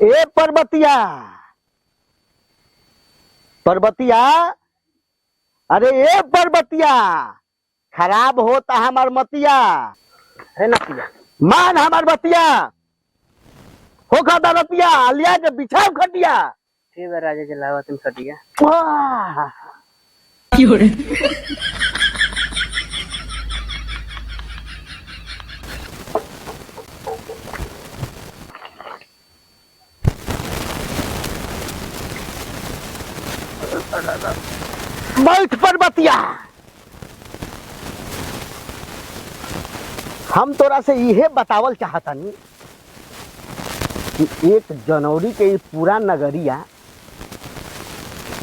ए पर्वतिया, पर्वतिया, अरे ए पर्वतिया, खराब होता हमार मतिया है नतिया, मान हमार बतिया हो खाता रतिया लिया के बिछाव खटिया। ठीक है राजा जलावा तुम खटिया। बैठ पर्वतिया, हम तोरा से यह बतावल चाहतनी कि 1 जनवरी के ये पूरा नगरिया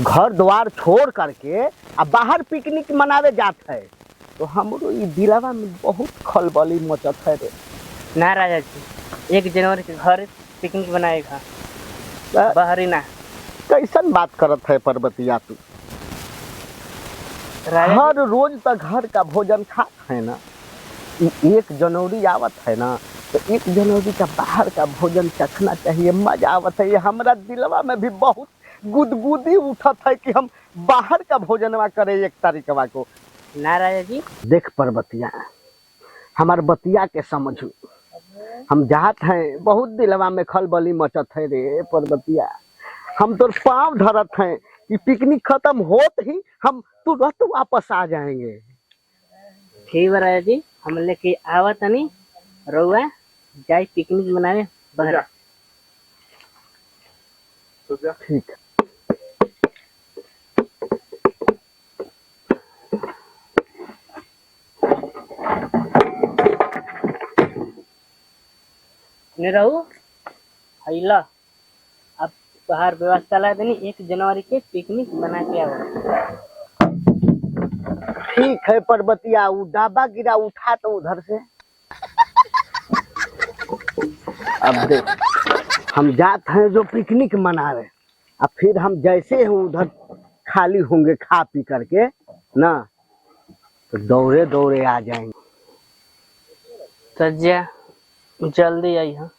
घर द्वार छोड़ करके अब बाहर पिकनिक मनावे जात है, तो हमरो ये दिलावा में बहुत खलबली मचत है रे। ना राजा जी 1 जनवरी के घर पिकनिक बनाएगा बाहरी ना। कैसन बात करत है पर्वतिया तू? हर रोज तो घर का भोजन खात है ना, 1 जनवरी आवत है ना तो 1 जनवरी का बाहर का भोजन चखना चाहिए, मजा आवत है। ये हमारा दिलवा में भी बहुत गुदगुदी उठत है कि हम बाहर का भोजनवा करे 1 तारीखवा को। ना राजा जी देख पर्वतिया, हमार बतिया के समझू, हम जात हैं, बहुत दिलवा में खलबली मचत है रे पर्वतिया। हम तो पाँव धरत हैं कि पिकनिक खत्म होत ही हम तुरंत वापस आ जाएंगे। ठीक है राजा जी, हम लेके आवत नहीं रउआ जाए पिकनिक मनाने बाहर। ठीक है। नहीं रहू हैला अब बाहर व्यवस्था ला देनी 1 जनवरी के पिकनिक बना के आओ। ठीक है पर्वतिया, वो डाबा गिरा उठा तो उधर से। अब देख हम जाते हैं जो पिकनिक मना रहे, अब फिर हम जैसे हैं उधर खाली होंगे खा पी करके ना, तो दौड़े दौड़े आ जाएंगे। तो जा जल्दी आई। हाँ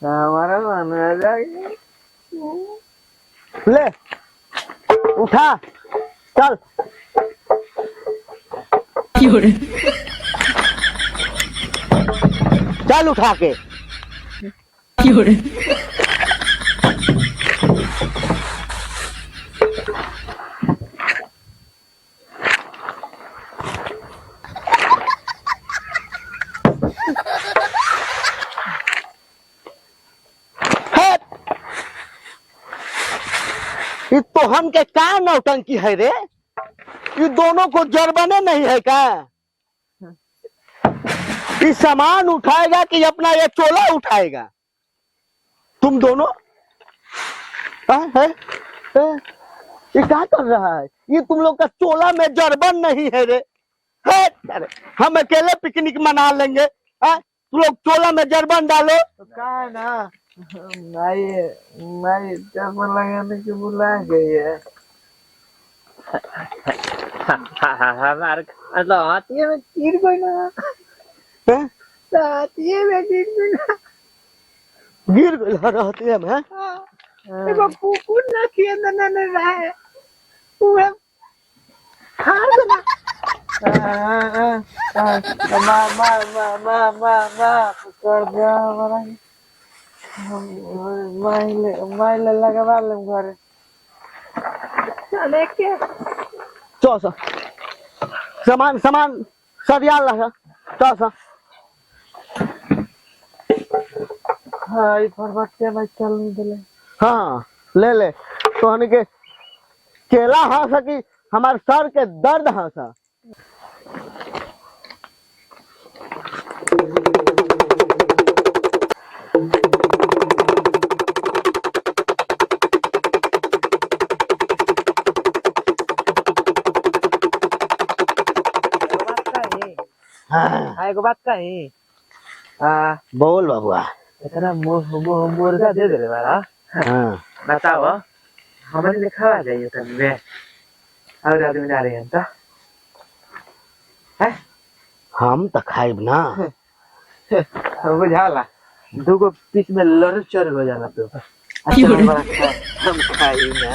हमारा मन ले उठा चल। चल उठा के। ये तोहन के का नौटंकी है रे? ये दोनों को जरबने नहीं है क्या? ये सामान उठाएगा कि अपना ये चोला उठाएगा? तुम दोनों है? ये क्या कर रहा है? ये तुम लोग का चोला में जरबन नहीं है रे। है? हम अकेले पिकनिक मना लेंगे, है? तुम लोग चोला में जरबन डालो तो का है ना, माई जर्मन लगाने की बुला गई है। हमारे हाथी में गिर गई ना, हाथी में गिर गई ना, गिर गई रहती है मैं। देखो कुकुर ना किए ना रहा है पूरा खा देना। माँ कर दिया हमारा। माइले लगवा ले घरे। चले के चौसा सामान सरिया लगा चौसा। हाँ ये फरवटिया में चल नहीं दिले। हाँ ले तो हन के केला हाँ सकी हमारे सर के दर्द हाँ सा। हाँ एगो बात कही बोल बबुआ। इतना मुर्गा दे दे बारा हाँ बताओ हमारे लिए खा जाइए तब में और आदमी जा रहे हैं तो हम तो खाइब ना। बुझाला दूगो पीस में लड़ चढ़ हो जाला तो अच्छा बड़ा हम खाई ना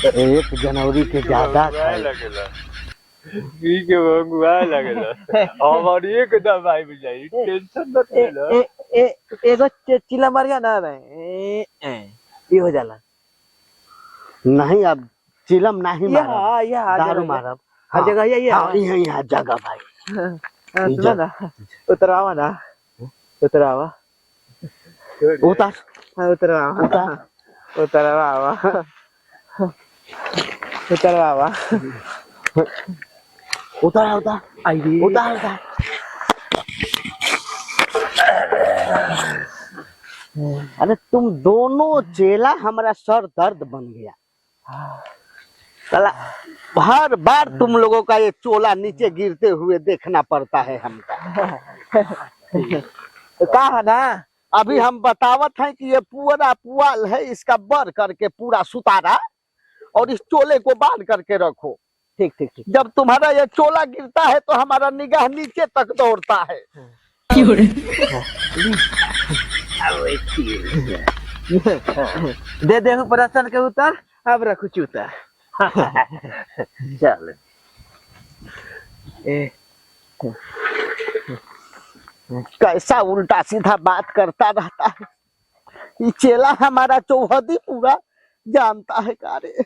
1 जनवरी के ज्यादा खाइब। के भगवा लगेला हमार एकदम आई बुझाई टेंशन मत लेला। एगो चिल्ला मार गया ना रे ये हो जाला नहीं अब चिलम नहीं मारब, यहाँ दारू मारब। हर जगह ये हाँ, यहाँ जगह भाई। सुना ना उतरावा ना उतरावा उतार उतरावा उतरावा उतरावा उतार उतार आइए उतार उतार। अरे तुम दोनों चेला हमारा सर दर्द बन गया। साला हर बार तुम लोगों का ये चोला नीचे गिरते हुए देखना पड़ता है हमको। तो का है ना अभी हम बतावत हैं कि ये पूरा पुआल है, इसका बर करके पूरा सुतारा और इस चोले को बांध करके रखो। ठीक ठीक ठीक जब तुम्हारा ये चोला गिरता है तो हमारा निगाह नीचे तक दौड़ता है। दे दे प्रदर्शन के उतर अब रखू चूतर चल ए कैसा उल्टा सीधा बात करता रहता है। ये चेला हमारा चौहदी पूरा जानता है कारे।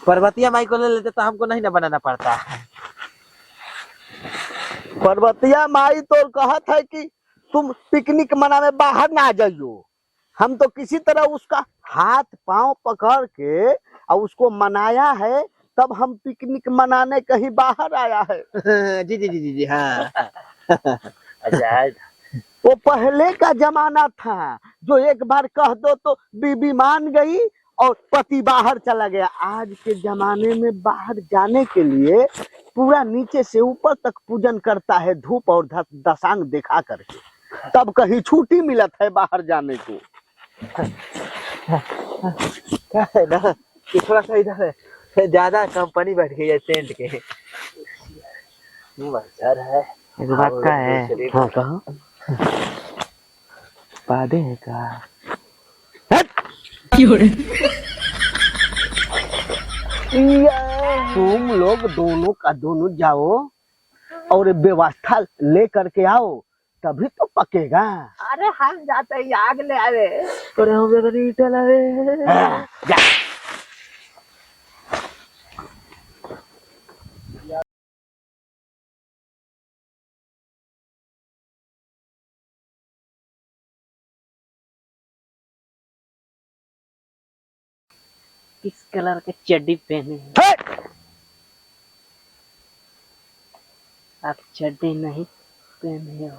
पर्वतिया माई को ले लेते तो हमको नहीं ना बनाना पड़ता। पर्वतिया माई तो कहत है कि तुम पिकनिक मनाने बाहर ना जाइयो। हम तो किसी तरह उसका हाथ पांव पकड़ के और उसको मनाया है, तब हम पिकनिक मनाने कहीं बाहर आया है। जी जी जी जी जी हाँ आजाद वो पहले का जमाना था जो एक बार कह दो तो बीबी मान गई और पति बाहर चला गया। आज के जमाने में बाहर जाने के लिए पूरा नीचे से ऊपर तक पूजन करता है, धूप और दशांग दिखा करके, तब कहीं छुट्टी मिलत है बाहर जाने को। क्या है ना कि थोड़ा सा इधर है ज्यादा कंपनी बैठ गई है टेंट के। सर है एक बात का है हाँ कहा पादे है का तुम लोग दोनों का दोनों जाओ और व्यवस्था ले करके आओ, तभी तो पकेगा। अरे हम जाते हैं आग ले आवे। और हम जरा ईटा लावे जा। किस कलर के चड्डी पहने हैं? आप चड्डी नहीं पहने हो।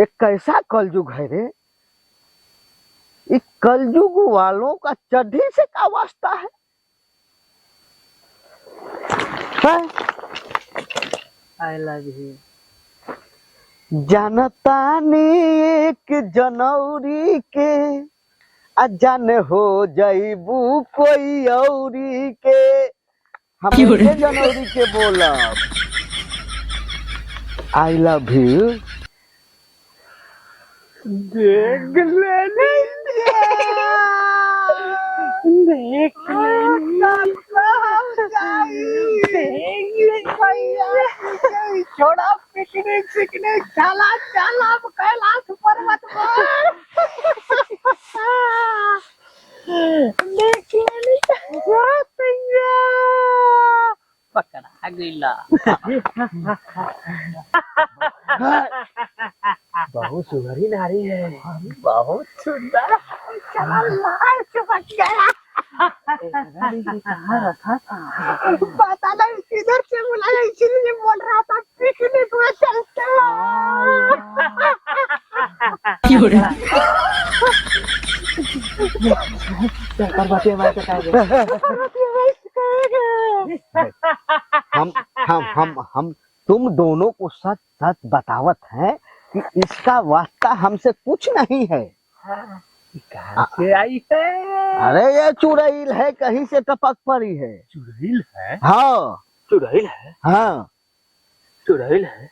एक कैसा कलयुग है रे। इस कलयुग वालों का चड्ढी से क्या वास्ता है? I love you. जनता ने 1 जनवरी के अजन हो जाइबू कोई औरी के। हम 1 जनवरी के बोलब आई लव यू। देख लेने छोड़ा पिकनिक पिकनिक चला चला कैलाश पर्वत पर। पकड़ा गईला। बहुत सुघरी नारी है बहुत सुंदर। चला लाल चुपक गया। कहाँ रखा था पता नहीं किधर से बुलाया, इसलिए बोल रहा था पिकनिक में चलते पर्वतीय माई का हम तुम दोनों को सच सच बतावत है कि इसका वास्ता हमसे कुछ नहीं है। कहाँ से आई है? अरे ये चुड़ैल है, कहीं से टपक पड़ी है। चुड़ैल है? हाँ चुड़ैल है? हाँ। चुड़ैल है?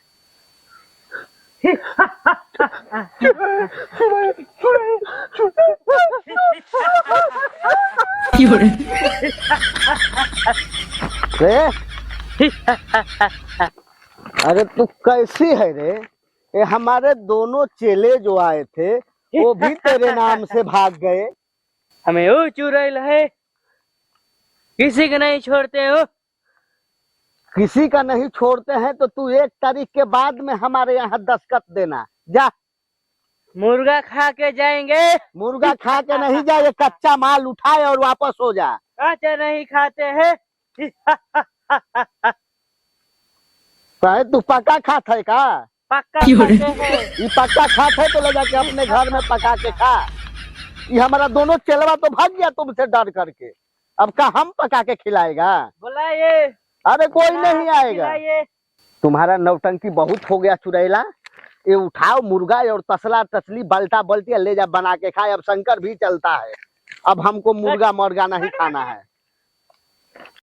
रे अरे तू कैसी है रे? ये हमारे दोनों चेले जो आए थे वो भी तेरे नाम से भाग गए। हमें वो चुड़ैल है, किसी को नहीं छोड़ते हो। किसी का नहीं छोड़ते हैं तो तू 1 तारीख के बाद में हमारे यहाँ दस्तखत देना। जा। मुर्गा खा के जाएंगे। मुर्गा खा के नहीं जा, ये कच्चा माल उठाए और वापस हो जा। अच्छा नहीं खाते हैं। कहे तू पका खात है का? पक्का खाते हैं। ये पक्का खात है तो ले जाके अपने घर में पका के खा। ये हमारा दोनों चेलवा तो भाग गया तुमसे डर करके, अब का हम पका के खिलाएगा? बुलाइए। अरे कोई नहीं आएगा। बुलाइए। तुम्हारा नौटंकी बहुत हो गया चुड़ैला। ये उठाओ मुर्गा और तसला तसली बल्टा बल्टी ले जा बना के खाए। अब शंकर भी चलता है, अब हमको मुर्गा मर्गा नहीं खाना है।